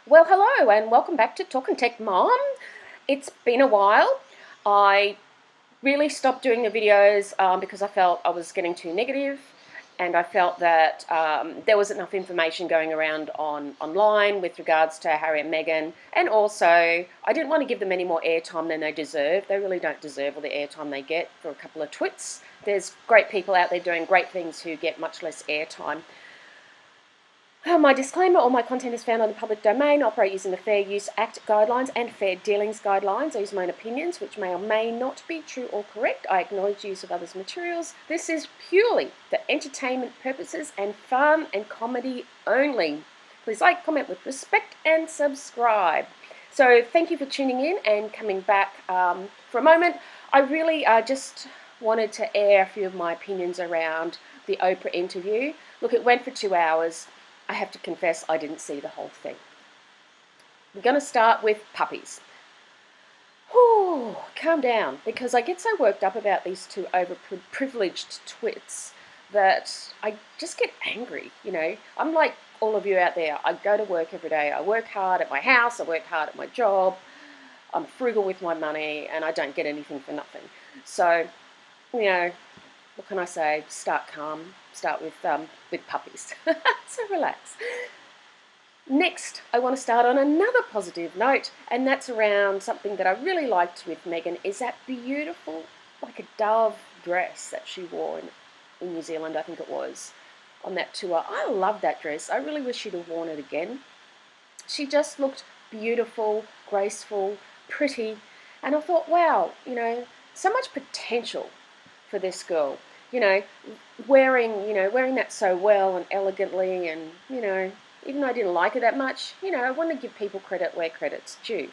Well, hello and welcome back to Talk and Tech Mom. It's been a while. I really stopped doing the videos because I felt I was getting too negative, and I felt that there was enough information going around online with regards to Harry and Meghan, and also I didn't want to give them any more airtime than they deserve. They really don't deserve all the airtime they get for a couple of twits. There's great people out there doing great things who get much less airtime. My disclaimer, all my content is found on the public domain. I operate using the Fair Use Act guidelines and Fair Dealings guidelines. I use my own opinions, which may or may not be true or correct. I acknowledge use of others' materials. This is purely for entertainment purposes and fun and comedy only. Please like, comment with respect, and subscribe. So thank you for tuning in and coming back for a moment. I really just wanted to air a few of my opinions around the Oprah interview. Look, it went for 2 hours. I have to confess I didn't see the whole thing. We're going to start with puppies. Whew, calm down, because I get so worked up about these two overprivileged twits that I just get angry, I'm like all of you out there. I go to work every day. I work hard at my house. I work hard at my job. I'm frugal with my money, and I don't get anything for nothing. So, what can I say? Start calm. Start with puppies. So relax. Next, I want to start on another positive note, and that's around something that I really liked with Meghan, is that beautiful, like a dove dress that she wore in New Zealand, I think it was, on that tour. I love that dress. I really wish she'd have worn it again. She just looked beautiful, graceful, pretty, and I thought, wow, so much potential for this girl. Wearing that so well and elegantly, and even though I didn't like it that much, I want to give people credit where credit's due.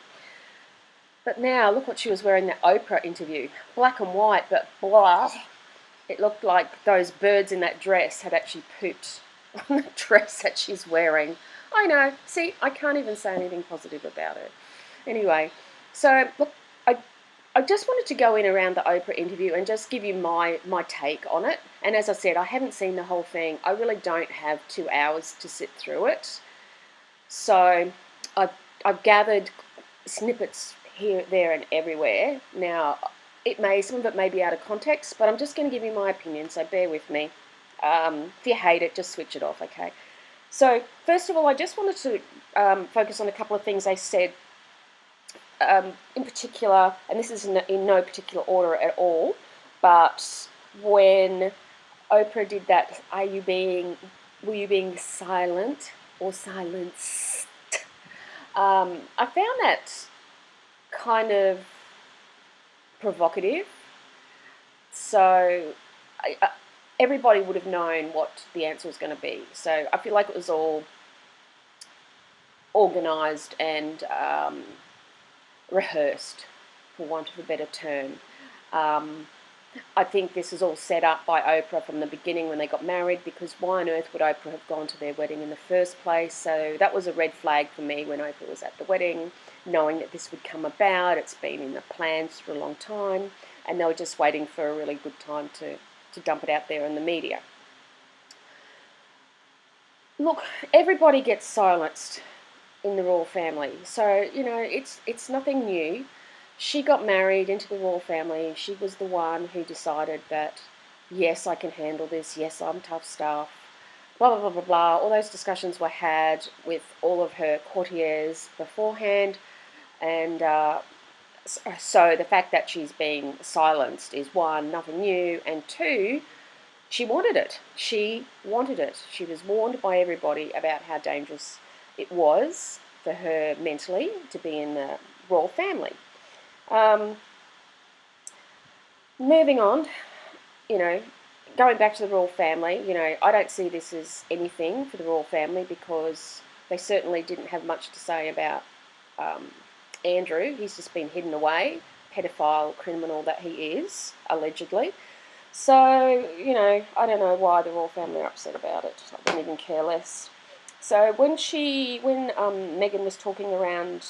But now look what she was wearing in that Oprah interview. Black and white, but blah. It looked like those birds in that dress had actually pooped on the dress that she's wearing. I know. See, I can't even say anything positive about it. Anyway, so look, I just wanted to go in around the Oprah interview and just give you my take on it. And as I said, I haven't seen the whole thing. I really don't have 2 hours to sit through it. So I've gathered snippets here, there, and everywhere. Now, some of it may be out of context, but I'm just going to give you my opinion, so bear with me. If you hate it, just switch it off, okay? So, first of all, I just wanted to focus on a couple of things they said. In particular, and this is in no particular order at all, but when Oprah did that, were you being silent or silenced? I found that kind of provocative. So everybody would have known what the answer was going to be. So I feel like it was all organised and rehearsed, for want of a better term. I think this is all set up by Oprah from the beginning when they got married, because why on earth would Oprah have gone to their wedding in the first place? So that was a red flag for me when Oprah was at the wedding, knowing that this would come about. It's been in the plans for a long time, and they were just waiting for a really good time to dump it out there in the media. Look, everybody gets silenced in the royal family, so it's nothing new. She got married into the royal family. She was the one who decided that, yes, I can handle this, yes, I'm tough stuff, blah blah blah blah blah. All those discussions were had with all of her courtiers beforehand, and so the fact that she's being silenced is, one, nothing new, and two, she wanted it. She wanted it. She was warned by everybody about how dangerous it was for her mentally to be in the royal family. Moving on, going back to the royal family, I don't see this as anything for the royal family, because they certainly didn't have much to say about Andrew. He's just been hidden away, pedophile criminal that he is, allegedly. So, I don't know why the royal family are upset about it. I don't even care less. So when Meghan was talking around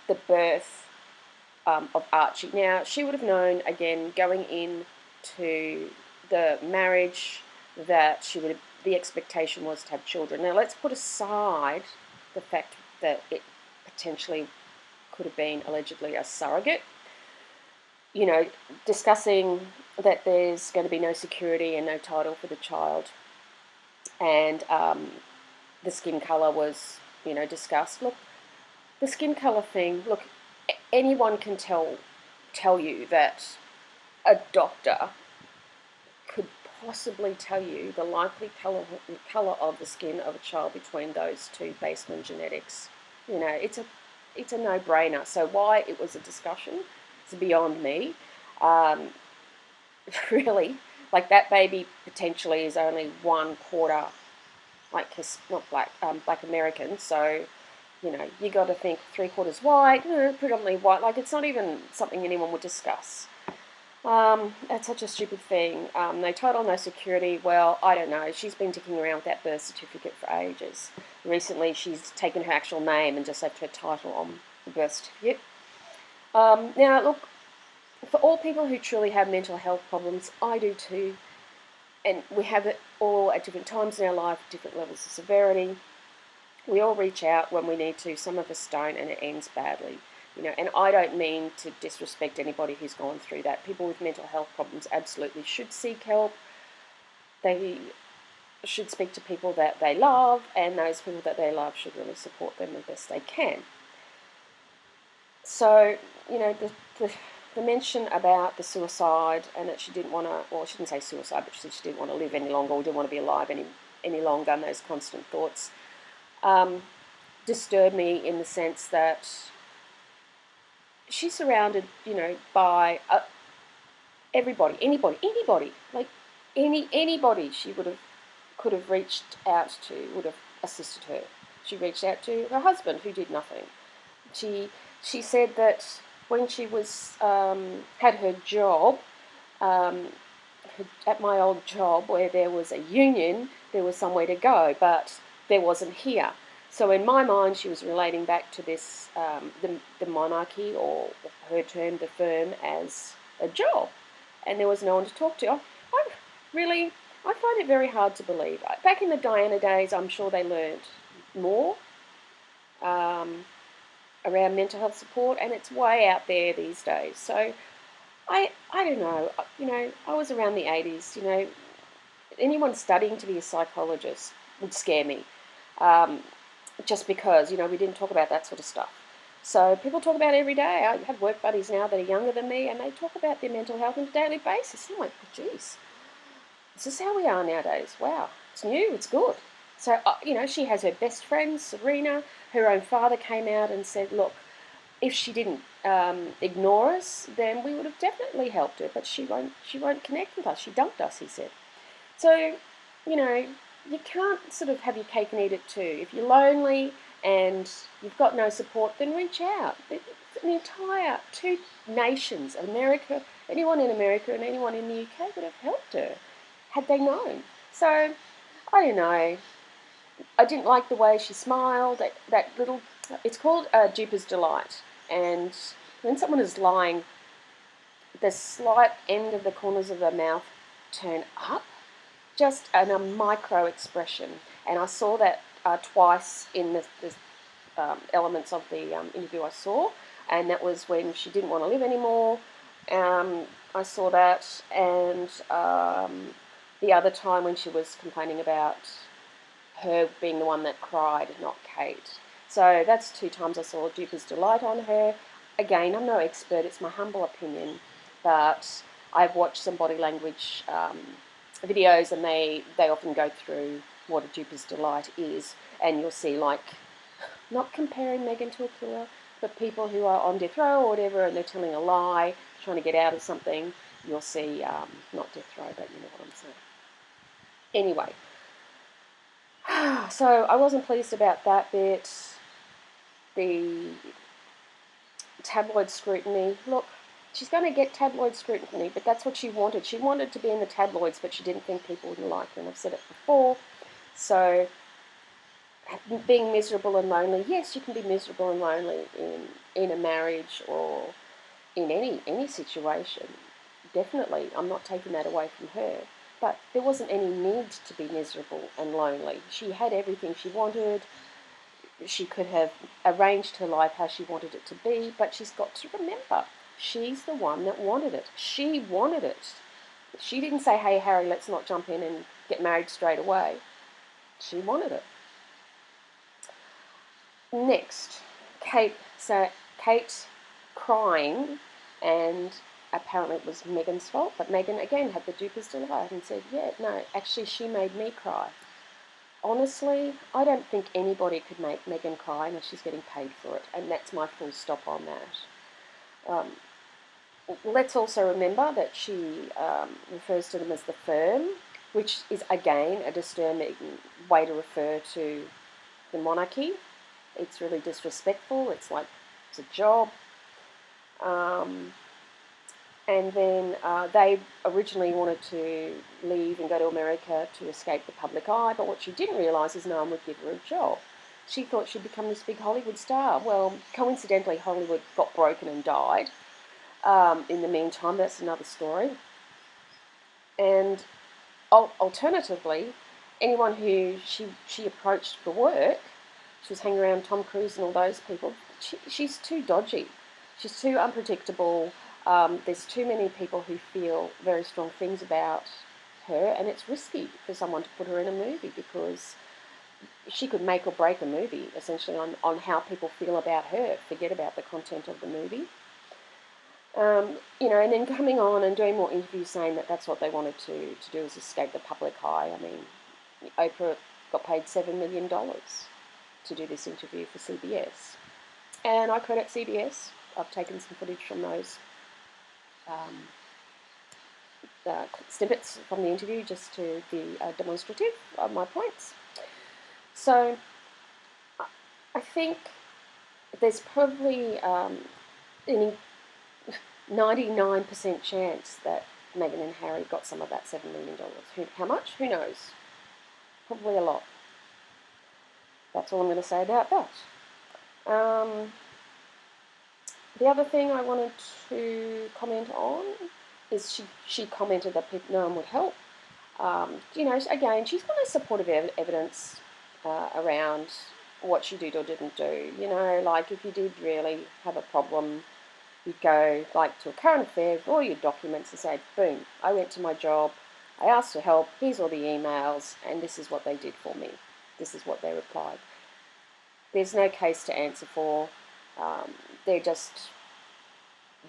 the birth of Archie, now she would have known, again, going into the marriage, that the expectation was to have children. Now let's put aside the fact that it potentially could have been allegedly a surrogate. You know, discussing that there's going to be no security and no title for the child, and the skin colour was, you know, discussed. Look, the skin colour thing. Look, anyone can tell you that a doctor could possibly tell you the likely colour of the skin of a child between those two based on genetics. You know, it's a no-brainer. So why it was a discussion is beyond me. Really, like that baby potentially is only 1/4, like not black American. So, you know, you got to think 3/4 white, predominantly white. Like it's not even something anyone would discuss. That's such a stupid thing. No title, no security. Well, I don't know. She's been ticking around with that birth certificate for ages. Recently, she's taken her actual name and just left her title on the birth certificate. Now, look, for all people who truly have mental health problems, I do too. And we have it all at different times in our life, different levels of severity. We all reach out when we need to. Some of us don't, and it ends badly. You know, and I don't mean to disrespect anybody who's gone through that. People with mental health problems absolutely should seek help. They should speak to people that they love, and those people that they love should really support them the best they can. So, you know, the mention about the suicide and that she didn't want to, well, she didn't say suicide, but she said she didn't want to live any longer or didn't want to be alive any longer, and those constant thoughts disturbed me in the sense that she's surrounded, you know, by everybody, anybody, like anybody she could have reached out to would have assisted her. She reached out to her husband, who did nothing. She said that when she was had her job, at my old job where there was a union, there was somewhere to go, but there wasn't here. So in my mind, she was relating back to this, the monarchy, or her term, the firm, as a job, and there was no one to talk to. I find it very hard to believe. Back in the Diana days, I'm sure they learned more around mental health support, and it's way out there these days. So I don't know. You know, I was around the 80s. You know, anyone studying to be a psychologist would scare me. Just because, you know, we didn't talk about that sort of stuff. So people talk about it every day. I have work buddies now that are younger than me, and they talk about their mental health on a daily basis. I'm like, oh, geez, this is how we are nowadays. Wow, it's new, it's good. So, you know, she has her best friend, Serena. Her own father came out and said, look, if she didn't ignore us, then we would have definitely helped her, but she won't connect with us. She dumped us, he said. So, you know, you can't sort of have your cake and eat it too. If you're lonely and you've got no support, then reach out. It's an entire two nations, America, anyone in America and anyone in the UK would have helped her had they known. So, I don't know. I didn't like the way she smiled. That little, it's called Duper's Delight. And when someone is lying, the slight end of the corners of their mouth turn up, just a micro expression. And I saw that twice in the elements of the interview I saw, and that was when she didn't want to live anymore. I saw that, and the other time when she was complaining about her being the one that cried, not Kate. So that's 2 times I saw Duper's Delight on her. Again, I'm no expert, it's my humble opinion, but I've watched some body language videos, and they often go through what a Duper's Delight is, and you'll see, like, not comparing Meghan to a killer, but people who are on death row or whatever, and they're telling a lie, trying to get out of something, you'll see, not death row, but you know what I'm saying. Anyway, so I wasn't pleased about that bit. The tabloid scrutiny. Look, she's going to get tabloid scrutiny, but that's what she wanted. She wanted to be in the tabloids, but she didn't think people would like her, and I've said it before. So, being miserable and lonely, yes, you can be miserable and lonely in a marriage or in any situation. Definitely, I'm not taking that away from her. But there wasn't any need to be miserable and lonely. She had everything she wanted. she could have arranged her life how she wanted it to be, but she's got to remember, she's the one that wanted it. She wanted it. She didn't say, hey, Harry, let's not jump in and get married straight away. She wanted it. Next, Kate. So Kate crying, and apparently it was Meghan's fault, but Meghan again had the duper's delight and said, yeah, no, actually she made me cry. Honestly, I don't think anybody could make Meghan cry unless she's getting paid for it, and that's my full stop on that. Let's also remember that she refers to them as the firm, which is again a disturbing way to refer to the monarchy. It's really disrespectful. It's like it's a job. And then they originally wanted to leave and go to America to escape the public eye, but what she didn't realise is no one would give her a job. She thought she'd become this big Hollywood star. Well, coincidentally, Hollywood got broken and died. In the meantime, that's another story. And alternatively, anyone who she approached for work, she was hanging around Tom Cruise and all those people, she's too dodgy. She's too unpredictable. There's too many people who feel very strong things about her, and it's risky for someone to put her in a movie because she could make or break a movie, essentially, on how people feel about her. Forget about the content of the movie. And then coming on and doing more interviews saying that that's what they wanted to do is escape the public eye. I mean, Oprah got paid $7 million to do this interview for CBS. And I credit CBS. I've taken some footage from those snippets from the interview just to be demonstrative of my points. So I think there's probably any 99% chance that Meghan and Harry got some of that $7 million. How much? Who knows? Probably a lot. That's all I'm going to say about that. The other thing I wanted to comment on is she commented that no one would help. Again, she's got no supportive evidence around what she did or didn't do. Like if you did really have a problem, you'd go like to a current affair with all your documents and say, boom, I went to my job, I asked for help, here's all the emails, and this is what they did for me. This is what they replied. There's no case to answer for. They're just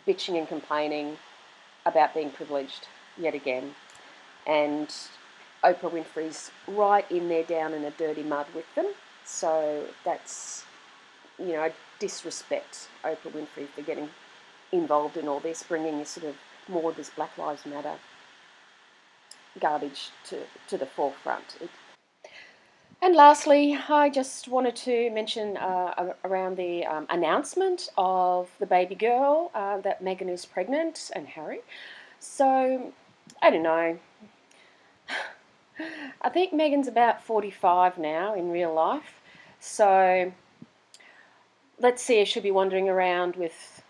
bitching and complaining about being privileged yet again. And Oprah Winfrey's right in there down in the dirty mud with them. So that's, I disrespect Oprah Winfrey for getting involved in all this, bringing this sort of more of this Black Lives Matter garbage to the forefront. And lastly, I just wanted to mention around the announcement of the baby girl that Meghan is pregnant and Harry. So, I don't know. I think Meghan's about 45 now in real life. So, let's see if she'll be wandering around with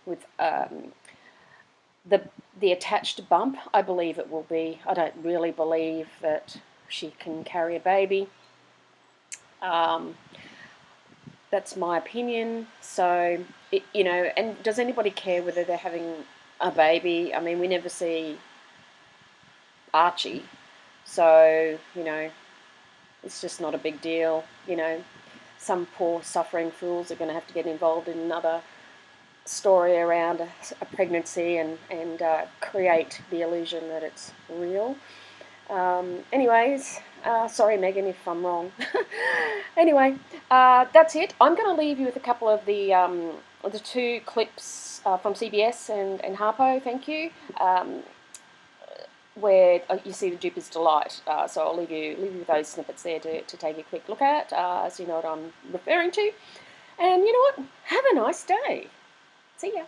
the attached bump. I believe it will be. I don't really believe that she can carry a baby. That's my opinion. So, and does anybody care whether they're having a baby? I mean, we never see Archie. So, it's just not a big deal. Some poor suffering fools are going to have to get involved in another story around a pregnancy and create the illusion that it's real. Anyways, sorry Meghan if I'm wrong. Anyway, that's it. I'm going to leave you with a couple of the two clips from CBS and Harpo, thank you, where you see the duper's delight. So I'll leave you with those snippets there to take a quick look at, so you know what I'm referring to. And you know what? Have a nice day. See ya.